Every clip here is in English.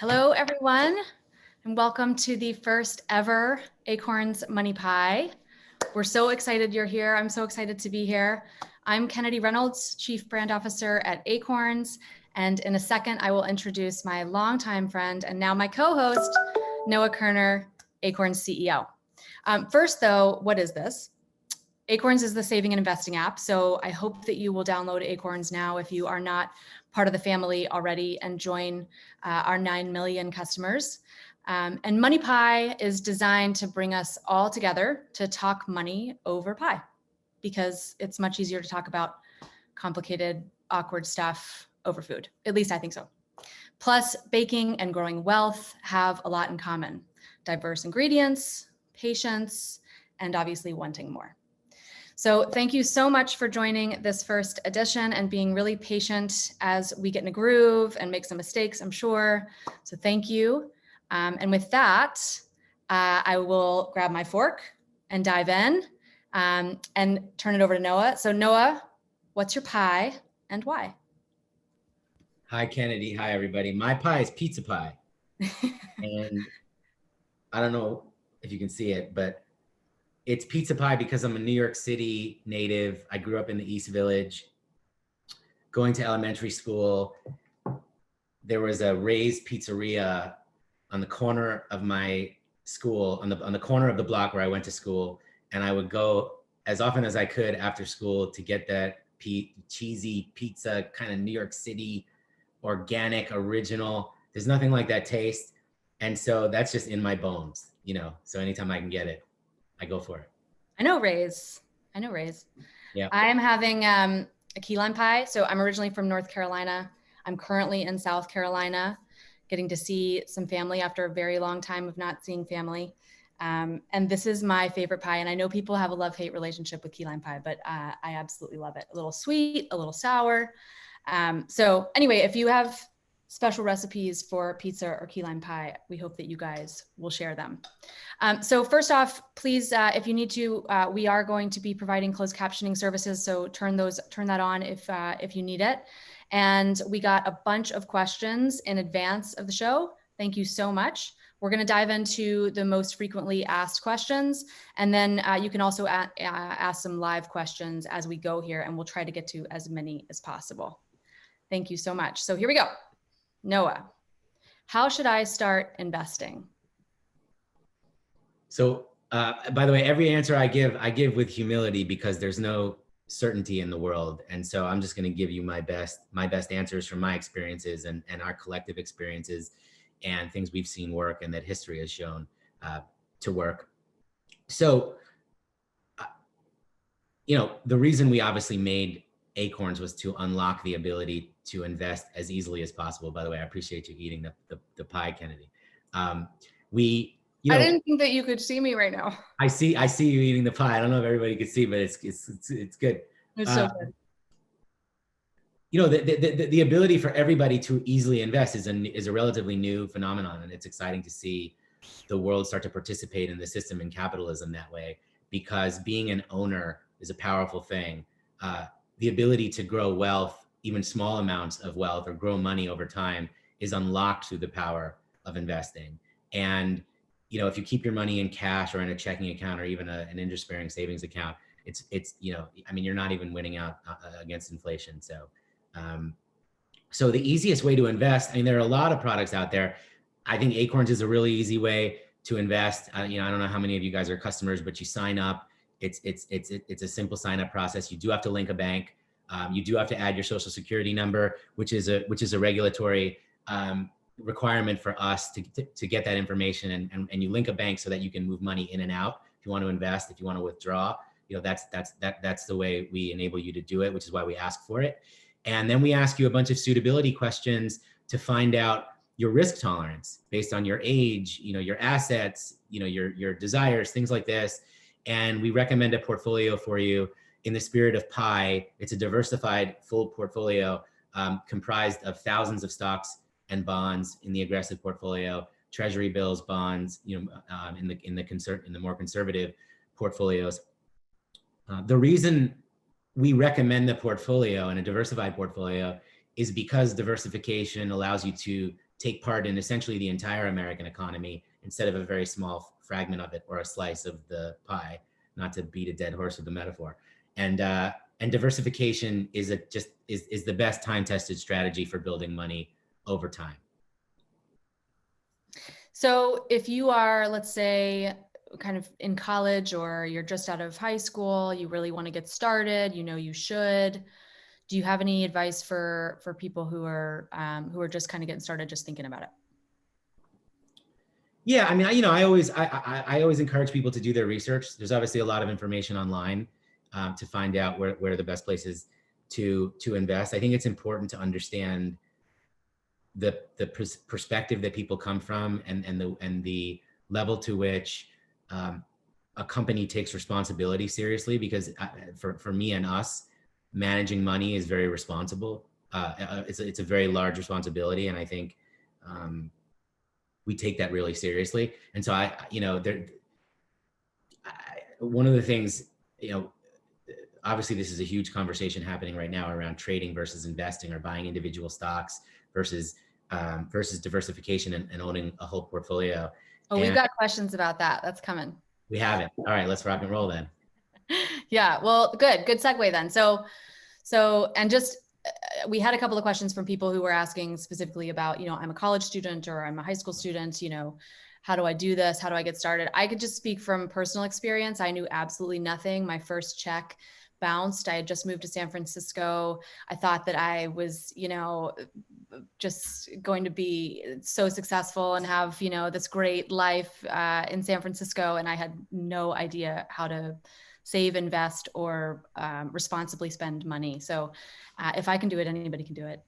Hello, everyone, and welcome to the first ever Acorns Money Pie. We're so excited you're here. I'm so excited to be here. I'm Kennedy Reynolds, Chief Brand Officer at Acorns, and in a second, I will introduce my longtime friend and now my co-host, Noah Kerner, Acorns CEO. First, though, what is this? Acorns is the saving and investing app, so I hope that you will download Acorns now if you are not part of the family already and join our 9 million customers. And Money Pie is designed to bring us all together to talk money over pie, because it's much easier to talk about complicated, awkward stuff over food. At least I think so. Plus, baking and growing wealth have a lot in common: diverse ingredients, patience, and obviously wanting more. So thank you so much for joining this first edition and being really patient as we get in a groove and make some mistakes, I'm sure. So thank you. And with that, I will grab my fork and dive in and turn it over to Noah. So Noah, what's your pie and why? Hi, Kennedy. Hi, everybody. My pie is pizza pie. And I don't know if you can see it, but it's pizza pie because I'm a New York City native. I grew up in the East Village. Going to elementary school, there was a Ray's Pizzeria on the corner of my school, on the corner of the block where I went to school. And I would go as often as I could after school to get that cheesy pizza, kind of New York City, organic, original. There's nothing like that taste. And so that's just in my bones, you know? So anytime I can get it, I go for it. I know Ray's. Yeah. I'm having a key lime pie. So I'm originally from North Carolina. I'm currently in South Carolina, getting to see some family after a very long time of not seeing family. And this is my favorite pie. And I know people have a love-hate relationship with key lime pie, but I absolutely love it. A little sweet, a little sour. So anyway, if you have special recipes for pizza or key lime pie, we hope that you guys will share them. So first off, please, if you need to, we are going to be providing closed captioning services. So turn that on if you need it. And we got a bunch of questions in advance of the show. Thank you so much. We're going to dive into the most frequently asked questions. And then you can also ask some live questions as we go here, and we'll try to get to as many as possible. Thank you so much. So here we go. Noah, how should I start investing? So, by the way, every answer I give with humility, because there's no certainty in the world. And so I'm just going to give you my best answers from my experiences and our collective experiences and things we've seen work and that history has shown to work. So, you know, the reason we obviously made Acorns was to unlock the ability to invest as easily as possible. By the way, I appreciate you eating the pie, Kennedy. I didn't think that you could see me right now. I see you eating the pie. I don't know if everybody could see, but it's good. It's so good. You know, the ability for everybody to easily invest is a relatively new phenomenon, and it's exciting to see the world start to participate in the system and capitalism that way, because being an owner is a powerful thing. The ability to grow wealth, even small amounts of wealth, or grow money over time, is unlocked through the power of investing. And, you know, if you keep your money in cash or in a checking account or even an interest-bearing savings account, it's, you know, I mean, you're not even winning out against inflation. So, so the easiest way to invest, I mean, there are a lot of products out there. I think Acorns is a really easy way to invest. You know, I don't know how many of you guys are customers, but you sign up. It's a simple sign up process. You do have to link a bank. You do have to add your social security number, which is a regulatory requirement for us to get that information, and you link a bank so that you can move money in and out. If you want to invest, if you want to withdraw, you know, that's the way we enable you to do it, which is why we ask for it. And then we ask you a bunch of suitability questions to find out your risk tolerance based on your age, you know, your assets, you know, your desires, things like this. And we recommend a portfolio for you in the spirit of pie. It's a diversified full portfolio comprised of thousands of stocks and bonds in the aggressive portfolio, treasury bills, bonds, you know, in the more conservative portfolios. The reason we recommend the portfolio and a diversified portfolio is because diversification allows you to take part in essentially the entire American economy instead of a very small fragment of it or a slice of the pie, not to beat a dead horse with the metaphor. And diversification is the best time-tested strategy for building money over time. So if you are, let's say, kind of in college, or you're just out of high school, you really want to get started, you know you should. Do you have any advice for people who are just kind of getting started, just thinking about it? Yeah, I mean, I always encourage people to do their research. There's obviously a lot of information online to find out where the best places to invest. I think it's important to understand the perspective that people come from and the level to which a company takes responsibility seriously, because for me and us, managing money is very responsible. It's a very large responsibility, and I think we take that really seriously. And so one of the things, obviously this is a huge conversation happening right now around trading versus investing, or buying individual stocks versus diversification and owning a whole portfolio. Oh, we've got questions about that. That's coming. We have it. All right, let's rock and roll then. Yeah, well, good segue then. So, and just, we had a couple of questions from people who were asking specifically about, I'm a college student or I'm a high school student, how do I do this? How do I get started? I could just speak from personal experience. I knew absolutely nothing. My first check bounced. I had just moved to San Francisco. I thought that I was, just going to be so successful and have, this great life in San Francisco. And I had no idea how to save, invest, or responsibly spend money. So if I can do it, anybody can do it.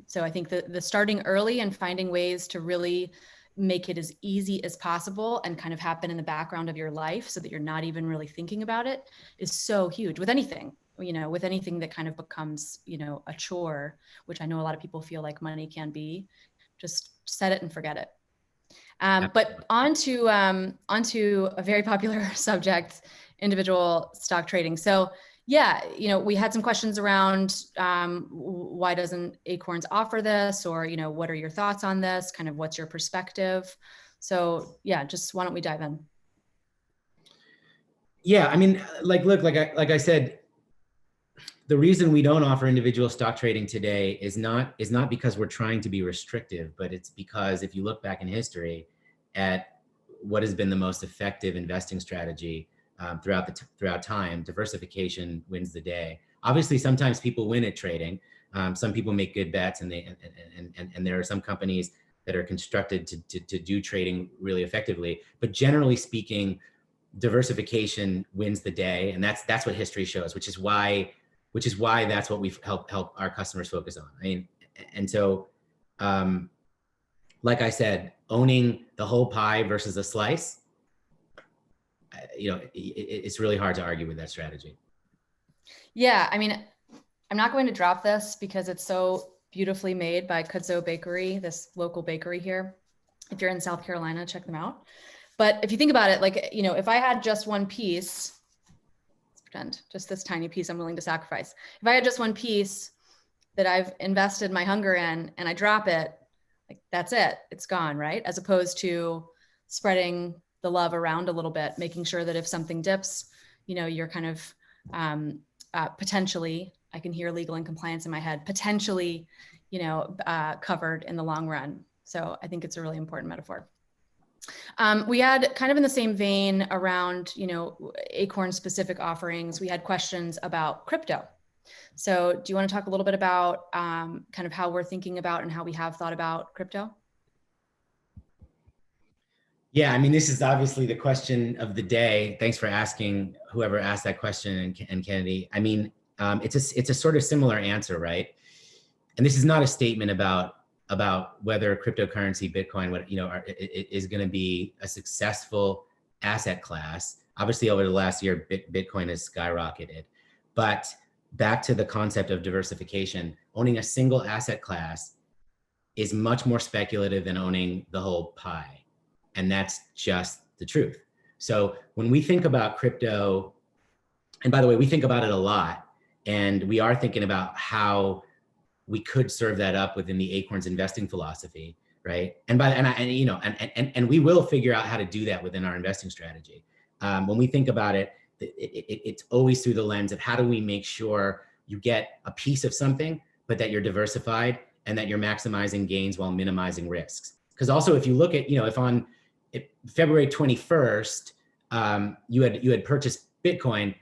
So I think the starting early and finding ways to really make it as easy as possible and kind of happen in the background of your life so that you're not even really thinking about it is so huge with anything. With anything that kind of becomes, a chore, which I know a lot of people feel like money can be, just set it and forget it. But onto a very popular subject, individual stock trading. So yeah, we had some questions around why doesn't Acorns offer this, or, what are your thoughts on this? Kind of what's your perspective? So yeah, just why don't we dive in? Yeah, I mean, like I said, the reason we don't offer individual stock trading today is not because we're trying to be restrictive, but it's because if you look back in history at what has been the most effective investing strategy throughout time, diversification wins the day. Obviously, sometimes people win at trading. Some people make good bets, and there are some companies that are constructed to do trading really effectively. But generally speaking, diversification wins the day, and that's what history shows, which is why that's what we've helped our customers focus on. I mean, and so, like I said, owning the whole pie versus a slice, it's really hard to argue with that strategy. Yeah, I mean, I'm not going to drop this because it's so beautifully made by Kudzow Bakery, this local bakery here. If you're in South Carolina, check them out. But if you think about it, like, if I had just one piece, just this tiny piece I'm willing to sacrifice. If I had just one piece that I've invested my hunger in and I drop it, like that's it, it's gone, right? As opposed to spreading the love around a little bit, making sure that if something dips, you're kind of potentially, I can hear legal and compliance in my head, potentially, covered in the long run. So I think it's a really important metaphor. We had kind of in the same vein around, Acorn specific offerings. We had questions about crypto. So do you want to talk a little bit about kind of how we're thinking about and how we have thought about crypto? Yeah, I mean, this is obviously the question of the day. Thanks for asking whoever asked that question, and Kennedy. I mean, it's a sort of similar answer, right? And this is not a statement about whether cryptocurrency, Bitcoin, is going to be a successful asset class. Obviously, over the last year, Bitcoin has skyrocketed. But back to the concept of diversification, owning a single asset class is much more speculative than owning the whole pie. And that's just the truth. So when we think about crypto, and by the way, we think about it a lot, and we are thinking about how we could serve that up within the Acorns investing philosophy. right? And we will figure out how to do that within our investing strategy. When we think about it, it's always through the lens of how do we make sure you get a piece of something, but that you're diversified and that you're maximizing gains while minimizing risks. Because also, if you look at, if on February 21st, you had purchased Bitcoin,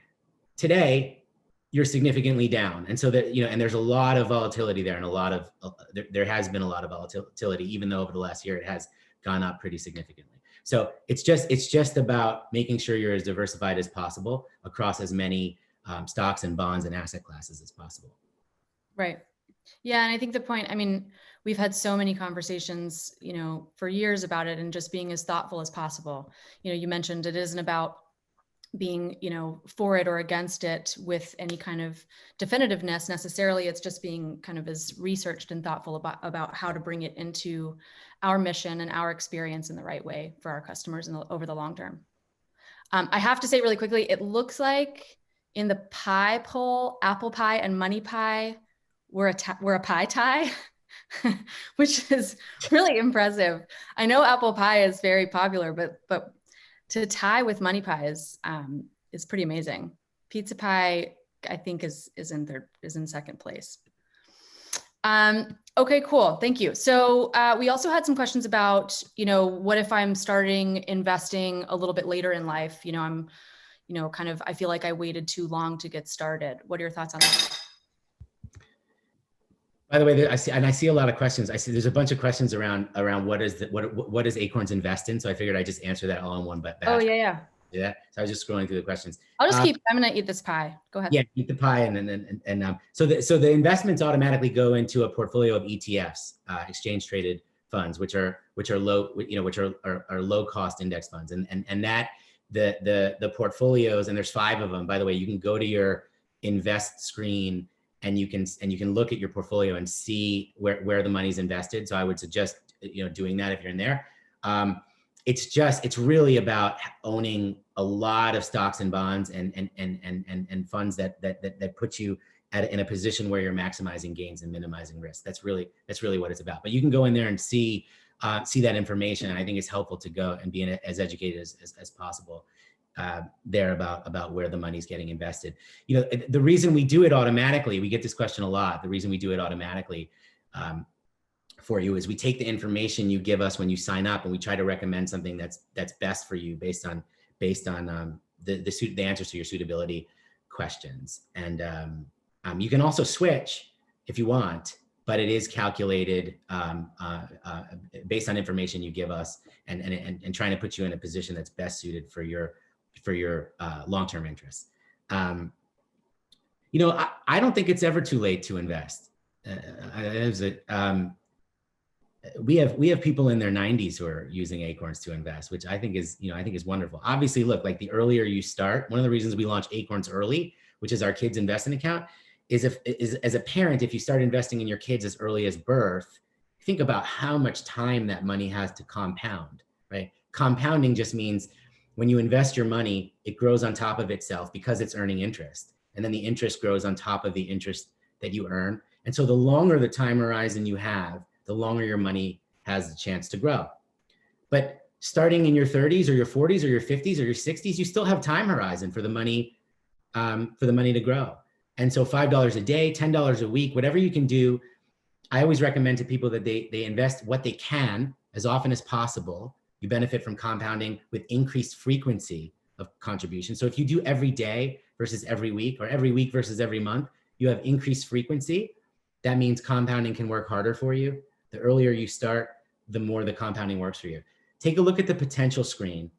today you're significantly down. And so that, and there's a lot of volatility there, and there has been a lot of volatility, even though over the last year it has gone up pretty significantly. So it's just about making sure you're as diversified as possible across as many stocks and bonds and asset classes as possible. Right. Yeah. And I think the point, we've had so many conversations, for years about it, and just being as thoughtful as possible. You mentioned it isn't about being, for it or against it with any kind of definitiveness necessarily. It's just being kind of as researched and thoughtful about how to bring it into our mission and our experience in the right way for our customers over the long term. I have to say really quickly, it looks like in the pie poll, Apple Pie and Money Pie were a pie tie, which is really impressive. I know Apple Pie is very popular, but to tie with Money Pie is pretty amazing. Pizza Pie, I think, is in second place. Okay, cool. Thank you. So we also had some questions about, what if I'm starting investing a little bit later in life? I'm, I feel like I waited too long to get started. What are your thoughts on that? By the way, I see a lot of questions. I see there's a bunch of questions around what does Acorns invest in? So I figured I'd just answer that all in one batch. Oh yeah. Yeah. So I was just scrolling through the questions. I'm gonna eat this pie. Go ahead. Yeah, eat the pie, so the investments automatically go into a portfolio of ETFs, exchange traded funds, which are low cost index funds, and that the portfolios, and there's 5 of them. By the way, you can go to your invest screen and you can look at your portfolio and see where the money's invested. So I would suggest doing that if you're in there. It's really about owning a lot of stocks and bonds and funds that put you in a position where you're maximizing gains and minimizing risk. That's really what it's about. But you can go in there and see that information. And I think it's helpful to go and be as educated as possible there about where the money's getting invested. The reason we do it automatically, we get this question a lot. The reason we do it automatically for you is we take the information you give us when you sign up, and we try to recommend something that's best for you based on the answers to your suitability questions. And you can also switch if you want, but it is calculated based on information you give us, and trying to put you in a position that's best suited for your long-term interests. I don't think it's ever too late to invest. We have people in their 90s who are using Acorns to invest, which I think is wonderful. Obviously, look, like the earlier you start, one of the reasons we launched Acorns early, which is our kids investment account, is as a parent, if you start investing in your kids as early as birth, think about how much time that money has to compound, right? Compounding just means when you invest your money, it grows on top of itself because it's earning interest. And then the interest grows on top of the interest that you earn. And so the longer the time horizon you have, the longer your money has the chance to grow. But starting in your 30s or your 40s or your 50s or your 60s, you still have time horizon for the money to grow. And so $5 a day, $10 a week, whatever you can do. I always recommend to people that they invest what they can as often as possible. You benefit from compounding with increased frequency of contribution. So if you do every day versus every week, or every week versus every month, you have increased frequency. That means compounding can work harder for you. The earlier you start, the more the compounding works for you. Take a look at the potential screen,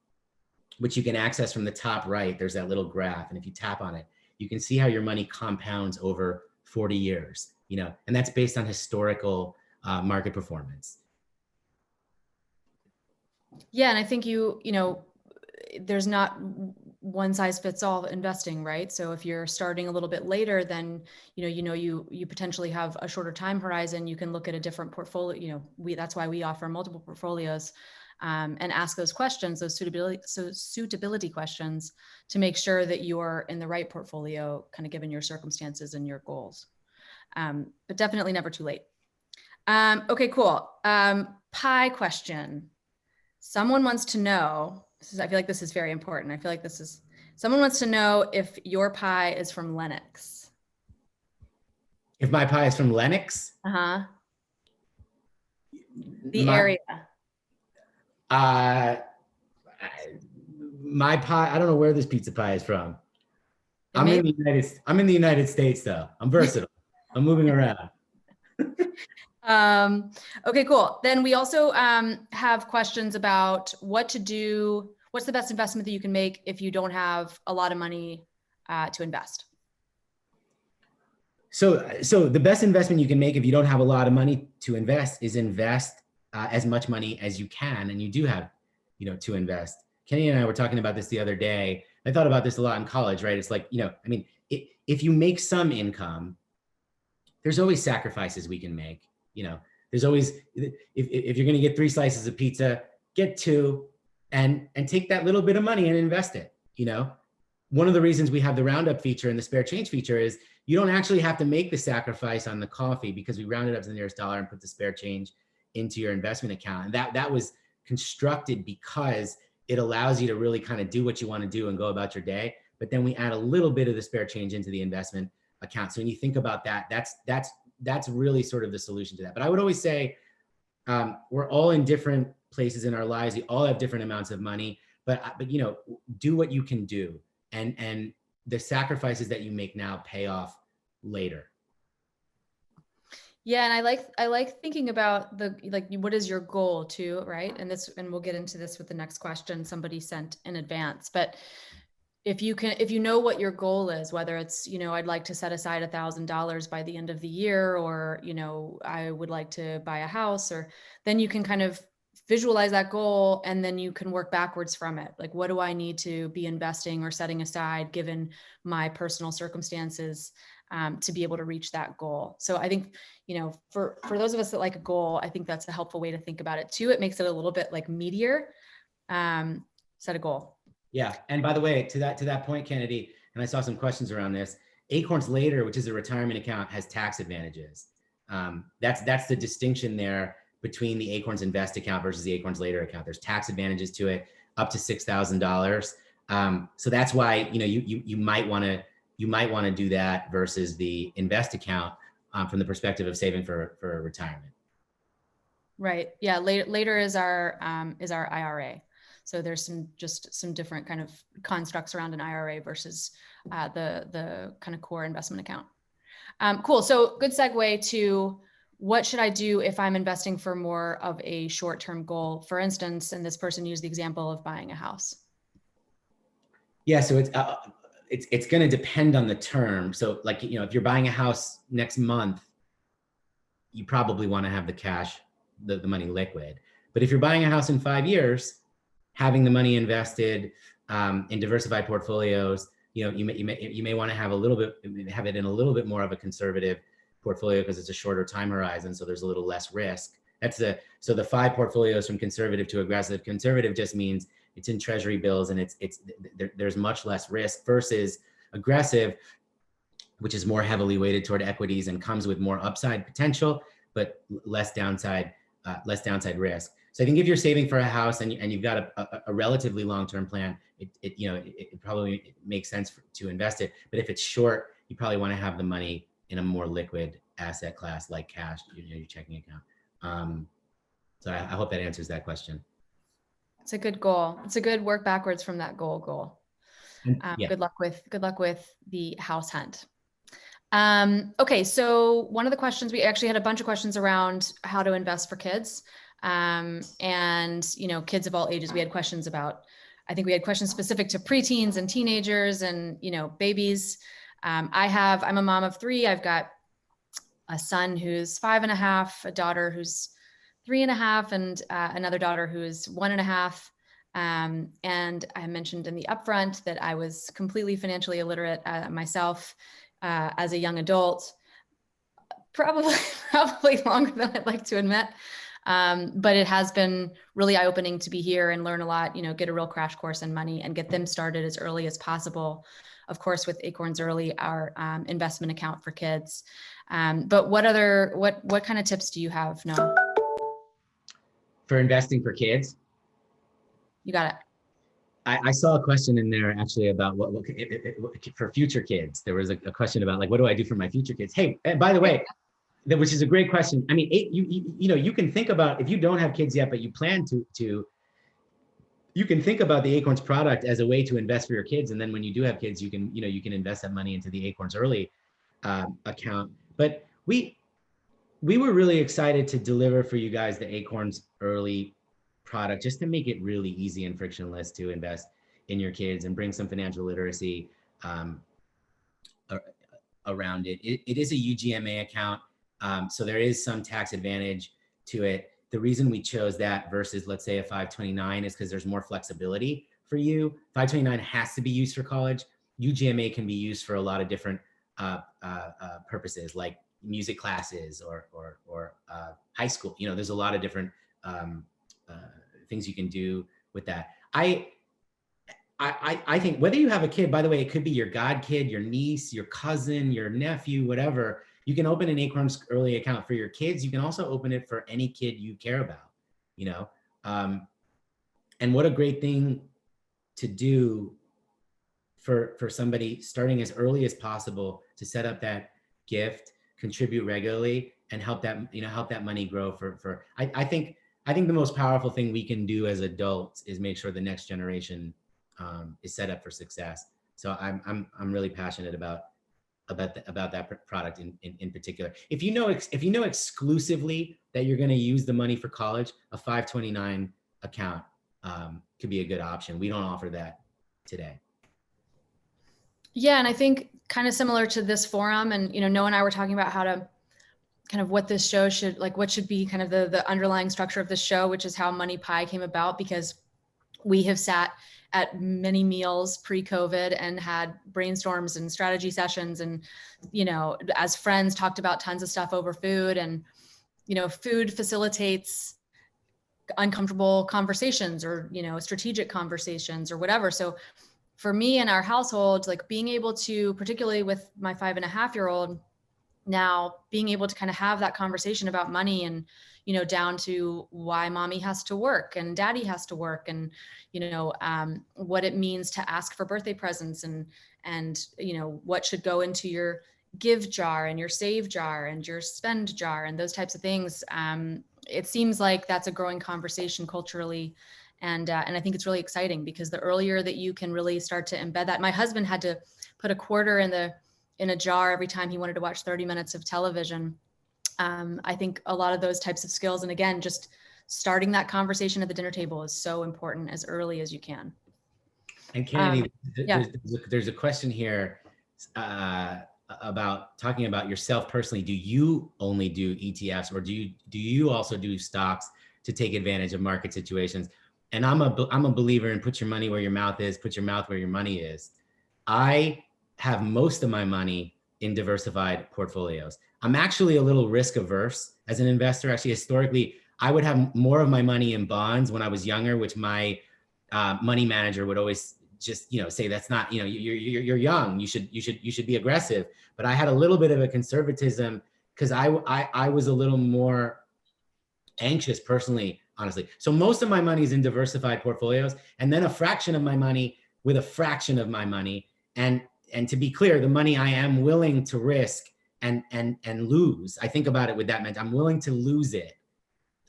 which you can access from the top right. There's that little graph. And if you tap on it, you can see how your money compounds over 40 years, and that's based on historical market performance. Yeah. And I think there's not one size fits all investing, right? So if you're starting a little bit later, then, you potentially have a shorter time horizon. You can look at a different portfolio. That's why we offer multiple portfolios, and ask those questions, those suitability questions, to make sure that you're in the right portfolio, kind of given your circumstances and your goals. But definitely never too late. Okay, cool. pie question. Someone wants to know, I feel like this is very important. I feel like someone wants to know if your pie is from Lenox. If my pie is from Lenox? Uh-huh. The area. My pie, I don't know where this pizza pie is from. I'm in the United States though. I'm versatile. I'm moving around. Okay, cool. Then we also have questions about what to do. What's the best investment that you can make if you don't have a lot of money to invest? So the best investment you can make if you don't have a lot of money to invest is invest as much money as you can, and you do have, to invest. Kenny and I were talking about this the other day. I thought about this a lot in college, right? It's like, if you make some income, there's always sacrifices we can make. There's always, if you're going to get 3 slices of pizza, get 2 and take that little bit of money and invest it. One of the reasons we have the roundup feature and the spare change feature is you don't actually have to make the sacrifice on the coffee, because we round it up to the nearest dollar and put the spare change into your investment account. And that was constructed because it allows you to really kind of do what you want to do and go about your day. But then we add a little bit of the spare change into the investment account. So when you think about that, that's really sort of the solution to that. But I would always say we're all in different places in our lives. We all have different amounts of money, but do what you can do, and the sacrifices that you make now pay off later. Yeah, and I like thinking about what is your goal too, right? And we'll get into this with the next question somebody sent in advance. But if you know what your goal is, whether it's, I'd like to set aside $1,000 by the end of the year, or, I would like to buy a house, or then you can kind of visualize that goal, and then you can work backwards from it. Like, what do I need to be investing or setting aside given my personal circumstances to be able to reach that goal? So I think, for those of us that like a goal, I think that's a helpful way to think about it too. It makes it a little bit like meatier. Set a goal. Yeah. And by the way, to that point, Kennedy, and I saw some questions around this, Acorns Later, which is a retirement account, has tax advantages. That's the distinction there between the Acorns Invest account versus the Acorns Later account. There's tax advantages to it up to $6,000. So that's why, you might want to do that versus the Invest account from the perspective of saving for retirement. Right. Yeah. Later is our IRA. So there's some different kind of constructs around an IRA versus the kind of core investment account. Cool. So good segue to what should I do if I'm investing for more of a short-term goal, for instance, and this person used the example of buying a house. Yeah. So it's going to depend on the term. So like, if you're buying a house next month, you probably want to have the cash, the money liquid. But if you're buying a house in 5 years, having the money invested in diversified portfolios, you may want to have it in a little bit more of a conservative portfolio because it's a shorter time horizon, so there's a little less risk. So the 5 portfolios from conservative to aggressive. Conservative just means it's in treasury bills and there's much less risk, versus aggressive, which is more heavily weighted toward equities and comes with more upside potential, but less downside risk. So I think if you're saving for a house and you've got a relatively long-term plan, it probably makes sense to invest it. But if it's short, you probably want to have the money in a more liquid asset class like cash, your checking account. So I hope that answers that question. It's a good goal. It's a good work backwards from that goal. Yeah. Good luck with the house hunt. Okay, so one of the questions, we actually had a bunch of questions around how to invest for kids. And, kids of all ages. We had questions about, I think we had questions specific to preteens and teenagers and, babies. I'm a mom of 3. I've got a son who's 5.5, a daughter who's 3.5, and another daughter who's 1.5. And I mentioned in the upfront that I was completely financially illiterate myself as a young adult, probably longer than I'd like to admit. But it has been really eye-opening to be here and learn a lot, get a real crash course in money and get them started as early as possible. Of course, with Acorns Early, our investment account for kids. But what kind of tips do you have, Noah? For investing for kids? You got it. I saw a question in there actually about what for future kids. There was a question about like, what do I do for my future kids? Hey, and by the way, which is a great question. I mean, you can think about, if you don't have kids yet, but you plan to, you can think about the Acorns product as a way to invest for your kids. And then when you do have kids, you can invest that money into the Acorns Early account. But we were really excited to deliver for you guys the Acorns Early product, just to make it really easy and frictionless to invest in your kids and bring some financial literacy around it. It is a UGMA account, so there is some tax advantage to it. The reason we chose that versus, let's say, a 529 is because there's more flexibility for you. 529 has to be used for college. UGMA can be used for a lot of different purposes, like music classes or high school. There's a lot of different things you can do with that. I think whether you have a kid, by the way, it could be your god kid, your niece, your cousin, your nephew, whatever. You can open an Acorns Early account for your kids. You can also open it for any kid you care about, and what a great thing to do for somebody starting as early as possible to set up that gift, contribute regularly, and help that money grow for I think the most powerful thing we can do as adults is make sure the next generation is set up for success. So I'm really passionate about that product in particular. If you know exclusively that you're going to use the money for college, a 529 account could be a good option. We don't offer that today. Yeah, and I think kind of similar to this forum, and Noah and I were talking about how to kind of what this show should, like what should be kind of the underlying structure of the show, which is how Money Pie came about, because we have sat at many meals pre-COVID and had brainstorms and strategy sessions, and as friends talked about tons of stuff over food, and food facilitates uncomfortable conversations or strategic conversations or whatever. So for me and our household, like being able to, particularly with my 5.5-year-old now, being able to kind of have that conversation about money, and down to why mommy has to work and daddy has to work, and what it means to ask for birthday presents, and what should go into your give jar and your save jar and your spend jar and those types of things. It seems like that's a growing conversation culturally. And I think it's really exciting, because the earlier that you can really start to embed that. My husband had to put a quarter in a jar every time he wanted to watch 30 minutes of television. I think a lot of those types of skills, and again, just starting that conversation at the dinner table is so important as early as you can. And Kennedy, there's a question here about talking about yourself personally. Do you only do ETFs, or do you also do stocks to take advantage of market situations? And I'm a believer in put your money where your mouth is, put your mouth where your money is. I have most of my money in diversified portfolios. I'm actually a little risk averse as an investor. Actually, historically, I would have more of my money in bonds when I was younger, which my money manager would always just say, that's not, you're young, you should be aggressive. But I had a little bit of a conservatism because I was a little more anxious personally, honestly. So most of my money is in diversified portfolios, and then a fraction of my money with a fraction of my money. And to be clear, the money I am willing to risk and lose. I think about it with that meant I'm willing to lose it.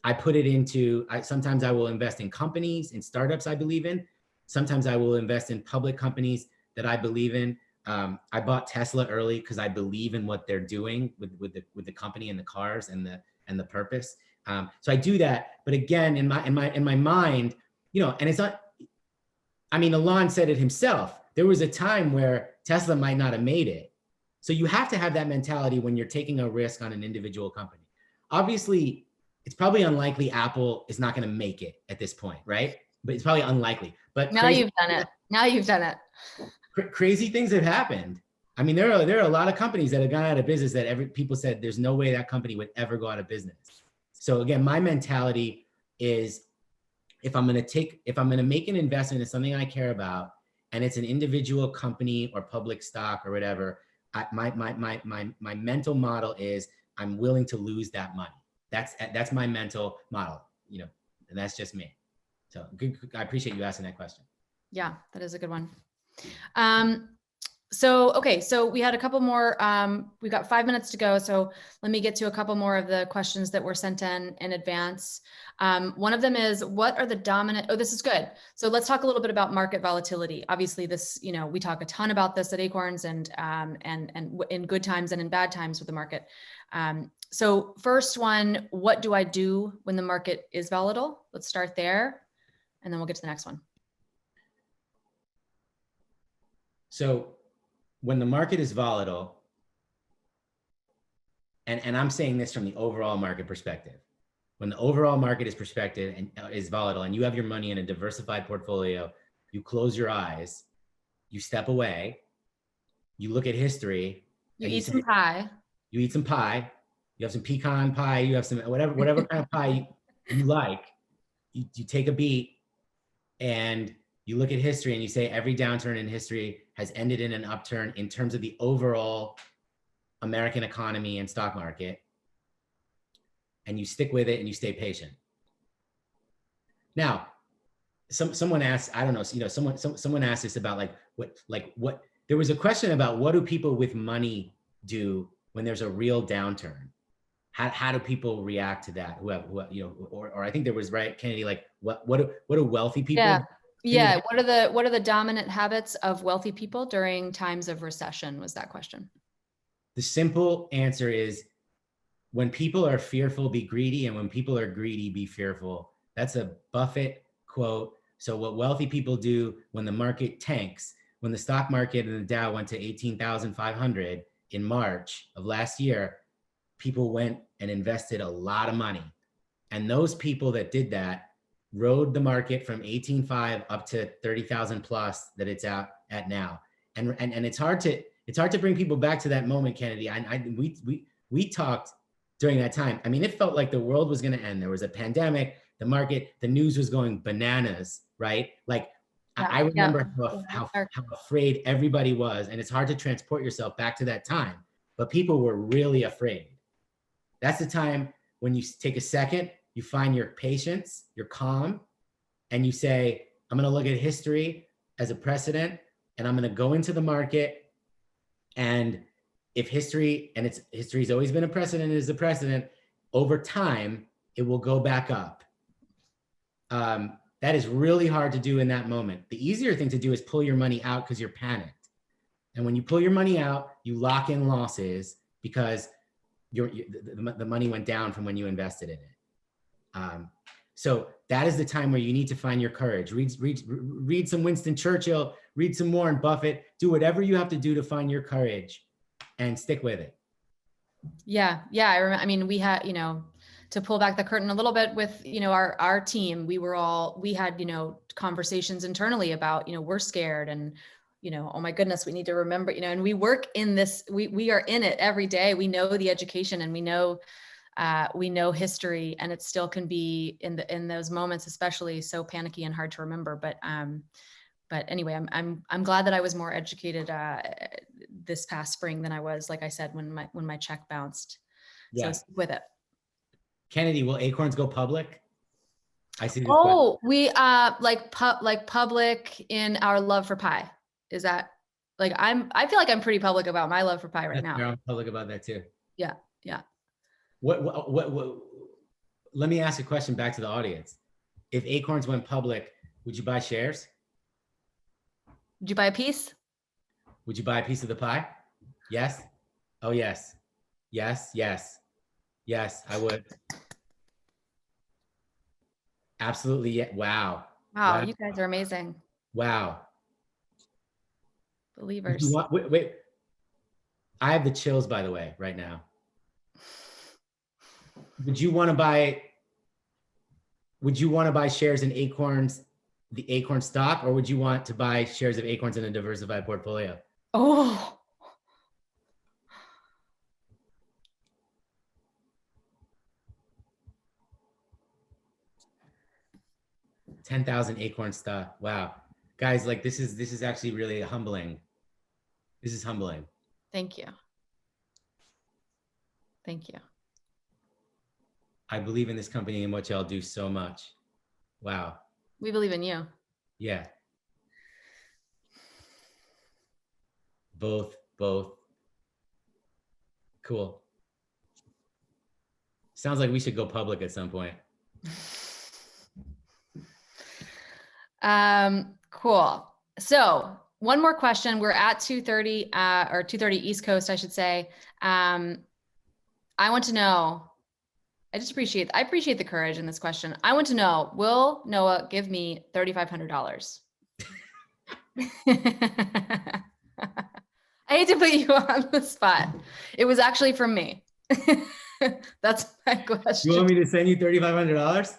I put it into, sometimes I will invest in companies, in startups I believe in. Sometimes I will invest in public companies that I believe in. I bought Tesla early because I believe in what they're doing with the company and the cars and the purpose. So I do that. But again, in my mind, and it's not, I mean, Elon said it himself. There was a time where Tesla might not have made it. So you have to have that mentality when you're taking a risk on an individual company. Obviously, it's probably unlikely Apple is not going to make it at this point, right? But it's probably unlikely. But now you've done it. Now you've done it. Crazy things have happened. I mean, there are a lot of companies that have gone out of business that people said there's no way that company would ever go out of business. So again, my mentality is if I'm going to make an investment in something I care about, and it's an individual company or public stock or whatever, my mental model is I'm willing to lose that money. That's my mental model. And that's just me. So good. I appreciate you asking that question. Yeah, that is a good one. Okay, so we had a couple more, we've got 5 minutes to go. So let me get to a couple more of the questions that were sent in advance. One of them is, what are the dominant, this is good. So let's talk a little bit about market volatility. Obviously this, we talk a ton about this at Acorns and in good times and in bad times with the market. So first one, what do I do when the market is volatile? Let's start there and then we'll get to the next one. So when the market is volatile, and I'm saying this from the overall market perspective, when the overall market is volatile and you have your money in a diversified portfolio, you close your eyes, you step away, you look at history, you eat some pie. You eat some pie, you have some pecan pie, you have some whatever kind of pie you like, you take a beat and you look at history and you say every downturn in history has ended in an upturn in terms of the overall American economy and stock market. And you stick with it and you stay patient. Now, someone asked, I don't know, someone asked us about what, there was a question about what do people with money do when there's a real downturn? How do people react to that? Or I think there was, right, Kennedy, like what do wealthy people do? Yeah. What are the dominant habits of wealthy people during times of recession was that question. The simple answer is when people are fearful, be greedy. And when people are greedy, be fearful. That's a Buffett quote. So what wealthy people do when the market tanks, when the stock market and the Dow went to 18,500 in March of last year, people went and invested a lot of money. And those people that did that rode the market from 18.5 up to 30,000 plus that it's out at now. And it's hard to bring people back to that moment, Kennedy. We talked during that time. I mean, it felt like the world was going to end. There was a pandemic, the market, the news was going bananas, right? Like I remember how afraid everybody was, and it's hard to transport yourself back to that time, but people were really afraid. That's the time when you take a second, you find your patience, your calm, and you say, I'm going to look at history as a precedent, and I'm going to go into the market. And if history's always been a precedent, is a precedent, over time, it will go back up. That is really hard to do in that moment. The easier thing to do is pull your money out because you're panicked. And when you pull your money out, you lock in losses because the money went down from when you invested in it. So that is the time where you need to find your courage. Read some Winston Churchill, read some Warren Buffett, do whatever you have to do to find your courage and stick with it. Yeah. I remember, I mean, we had, to pull back the curtain a little bit with, our team, we had, conversations internally about, we're scared and, oh my goodness, we need to remember, and we work in this, we are in it every day. We know the education and we know history, and it still can be in those moments, especially so panicky and hard to remember. But anyway, I'm glad that I was more educated this past spring than I was, like I said, when my check bounced. Yeah. So stick with it. Kennedy, will Acorns go public? I see. Oh, we like public in our love for pie. Is that like I feel like I'm pretty public about my love for pie right now. I'm public about that too. Yeah. What let me ask a question back to the audience. If Acorns went public, would you buy shares? Would you buy a piece? Would you buy a piece of the pie? Yes. Oh, yes. Yes, I would. Absolutely. Yeah. Wow. You guys are amazing. Wow. Believers. Wait. I have the chills, by the way, right now. Would you want to buy shares in Acorns, the Acorn stock, or would you want to buy shares of Acorns in a diversified portfolio? Oh. 10,000 Acorn stock. Wow. Guys, like this is actually really humbling. This is humbling. Thank you. I believe in this company and what y'all do so much. Wow. We believe in you. Yeah. Both. Cool. Sounds like we should go public at some point. Cool. So one more question. We're at 2:30 or 2:30 East Coast, I should say. I want to know, I appreciate the courage in this question. I want to know, will Noah give me $3,500? I hate to put you on the spot. It was actually from me. That's my question. You want me to send you $3,500?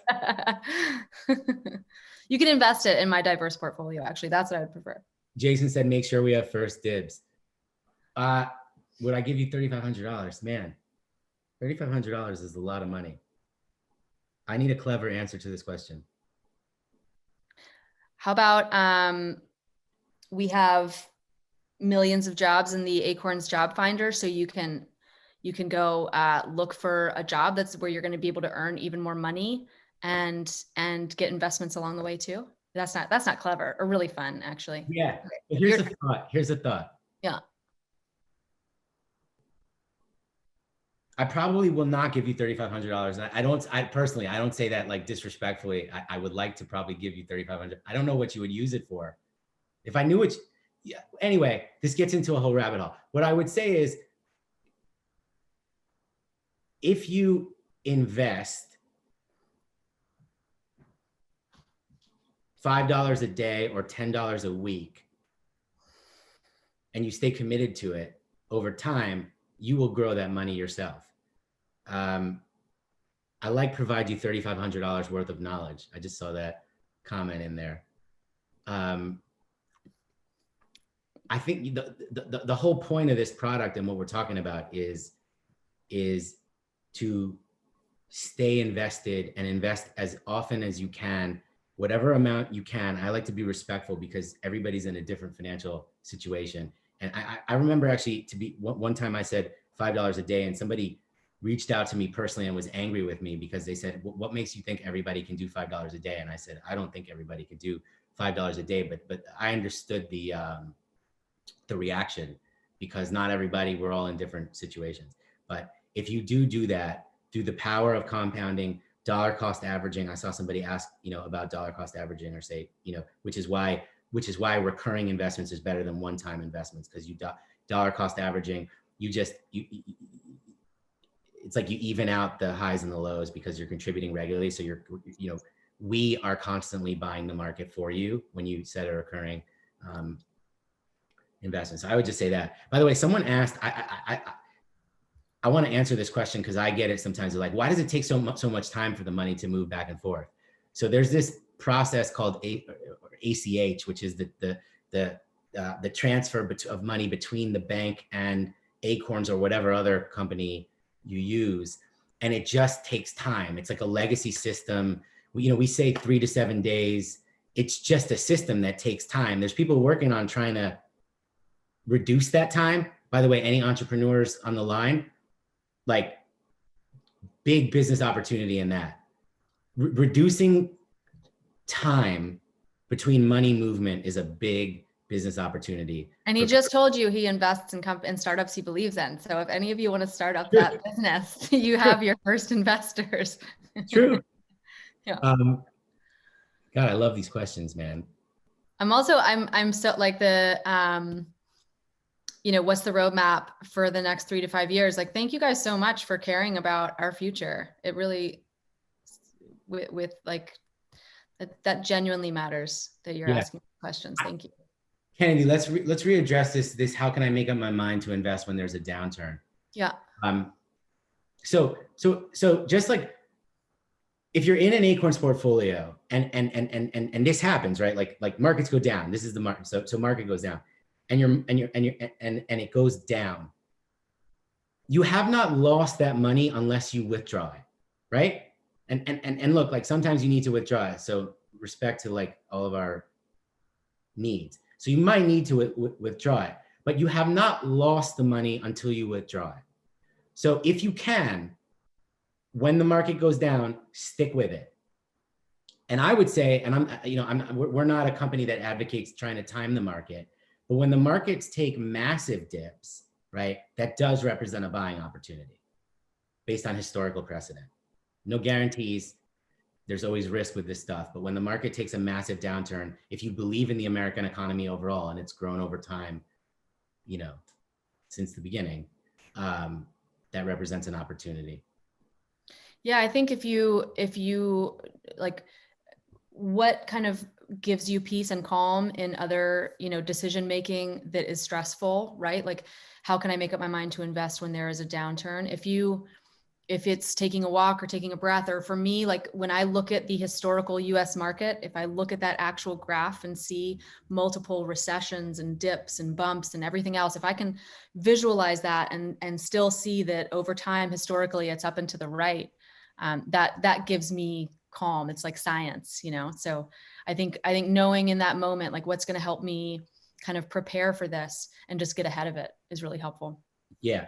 You can invest it in my diverse portfolio. Actually, that's what I would prefer. Jason said, make sure we have first dibs. Would I give you $3,500? Man, $3,500 is a lot of money. I need a clever answer to this question. How about we have millions of jobs in the Acorns job finder, so you can go look for a job that's where you're going to be able to earn even more money and get investments along the way too. That's not clever or really fun, actually. Yeah. But here's a thought. Yeah. I probably will not give you $3,500. I personally don't say that like disrespectfully. I would like to probably give you $3,500. I don't know what you would use it for. If I knew it, yeah. Anyway, this gets into a whole rabbit hole. What I would say is, if you invest $5 a day or $10 a week, and you stay committed to it over time, you will grow that money yourself. I like provide you $3,500 worth of knowledge. I just saw that comment in there. I think the whole point of this product and what we're talking about is to stay invested and invest as often as you can, whatever amount you can. I like to be respectful because everybody's in a different financial situation. And I remember actually one time I said $5 a day, and somebody reached out to me personally and was angry with me because they said, what makes you think everybody can do $5 a day? And I said, I don't think everybody could do $5 a day, but I understood the reaction, because not everybody, we're all in different situations. But if you do that through the power of compounding, dollar cost averaging, I saw somebody ask, about dollar cost averaging, or say, which is why recurring investments is better than one-time investments, because you dollar cost averaging, it's like you even out the highs and the lows because you're contributing regularly. So we are constantly buying the market for you when you set a recurring investment. So I would just say that. By the way, someone asked, I want to answer this question because I get it sometimes. They're like, why does it take so much time for the money to move back and forth? So there's this process called ACH, which is the transfer of money between the bank and Acorns or whatever other company you use. And it just takes time. It's like a legacy system. We say 3 to 7 days. It's just a system that takes time. There's people working on trying to reduce that time. By the way, any entrepreneurs on the line, like, big business opportunity in that. Reducing time between money movement is a big business opportunity. And he just told you he invests in startups he believes in. So if any of you want to start up that business, you have your first investors. True. Yeah. God, I love these questions, man. I'm so like what's the roadmap for the next 3 to 5 years? Like, thank you guys so much for caring about our future. It really, with like, that genuinely matters that you're asking questions. Thank you. Kennedy, let's readdress this. How can I make up my mind to invest when there's a downturn? Yeah. So just like, if you're in an Acorns portfolio and this happens, right? Like markets go down. This is the market. So market goes down. And it goes down. You have not lost that money unless you withdraw it, right? And look, like, sometimes you need to withdraw it. So respect to like all of our needs. So you might need to withdraw it, but you have not lost the money until you withdraw it. So if you can, when the market goes down, stick with it. And I would say, and we're not a company that advocates trying to time the market, but when the markets take massive dips, right, that does represent a buying opportunity based on historical precedent. No guarantees. There's always risk with this stuff. But when the market takes a massive downturn, if you believe in the American economy overall, and it's grown over time, since the beginning, that represents an opportunity. Yeah, I think if you like, what kind of gives you peace and calm in other, decision making that is stressful, right? Like, how can I make up my mind to invest when there is a downturn? If it's taking a walk or taking a breath, or for me, like when I look at the historical US market, if I look at that actual graph and see multiple recessions and dips and bumps and everything else, if I can visualize that and still see that over time, historically, it's up and to the right, that gives me calm. It's like science, So I think knowing in that moment, like what's going to help me kind of prepare for this and just get ahead of it is really helpful. Yeah.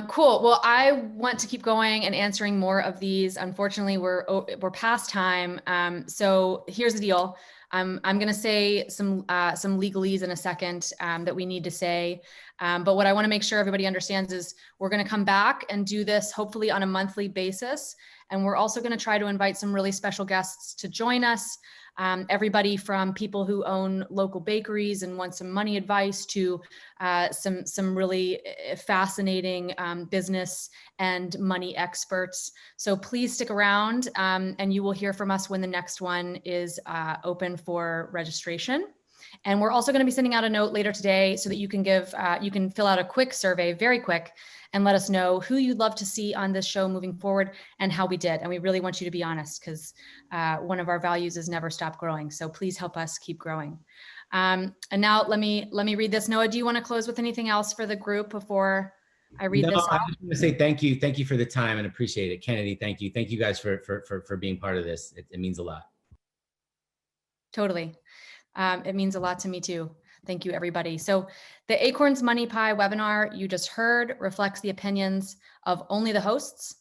Cool. Well, I want to keep going and answering more of these. Unfortunately, we're past time. So here's the deal. I'm going to say some legalese in a second that we need to say. But what I want to make sure everybody understands is we're going to come back and do this hopefully on a monthly basis. And we're also going to try to invite some really special guests to join us. Everybody from people who own local bakeries and want some money advice to some really fascinating business and money experts. So please stick around and you will hear from us when the next one is open for registration. And we're also going to be sending out a note later today so that you can fill out a quick survey, very quick, and let us know who you'd love to see on this show moving forward and how we did. And we really want you to be honest, because one of our values is never stop growing. So please help us keep growing. And now let me read this. Noah, do you want to close with anything else for the group before I read this off? I just want to say thank you. Thank you for the time and appreciate it. Kennedy, thank you. Thank you guys for being part of this. It means a lot. Totally. It means a lot to me too. Thank you, everybody. So the Acorns Money Pie webinar you just heard reflects the opinions of only the hosts,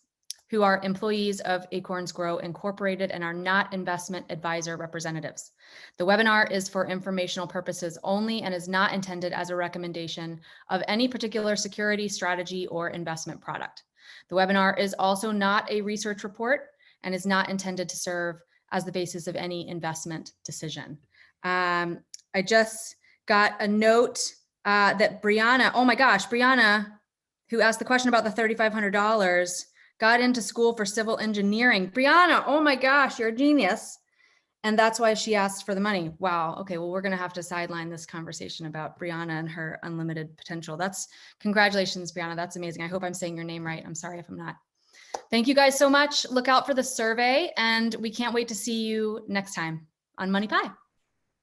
who are employees of Acorns Grow Incorporated and are not investment advisor representatives. The webinar is for informational purposes only and is not intended as a recommendation of any particular security, strategy, or investment product. The webinar is also not a research report and is not intended to serve as the basis of any investment decision. I just got a note that Brianna, oh my gosh, Brianna, who asked the question about the $3,500, got into school for civil engineering. Brianna, oh my gosh, you're a genius. And that's why she asked for the money. Wow. Okay. Well, we're going to have to sideline this conversation about Brianna and her unlimited potential. Congratulations, Brianna. That's amazing. I hope I'm saying your name right. I'm sorry if I'm not. Thank you guys so much. Look out for the survey and we can't wait to see you next time on Money Pie.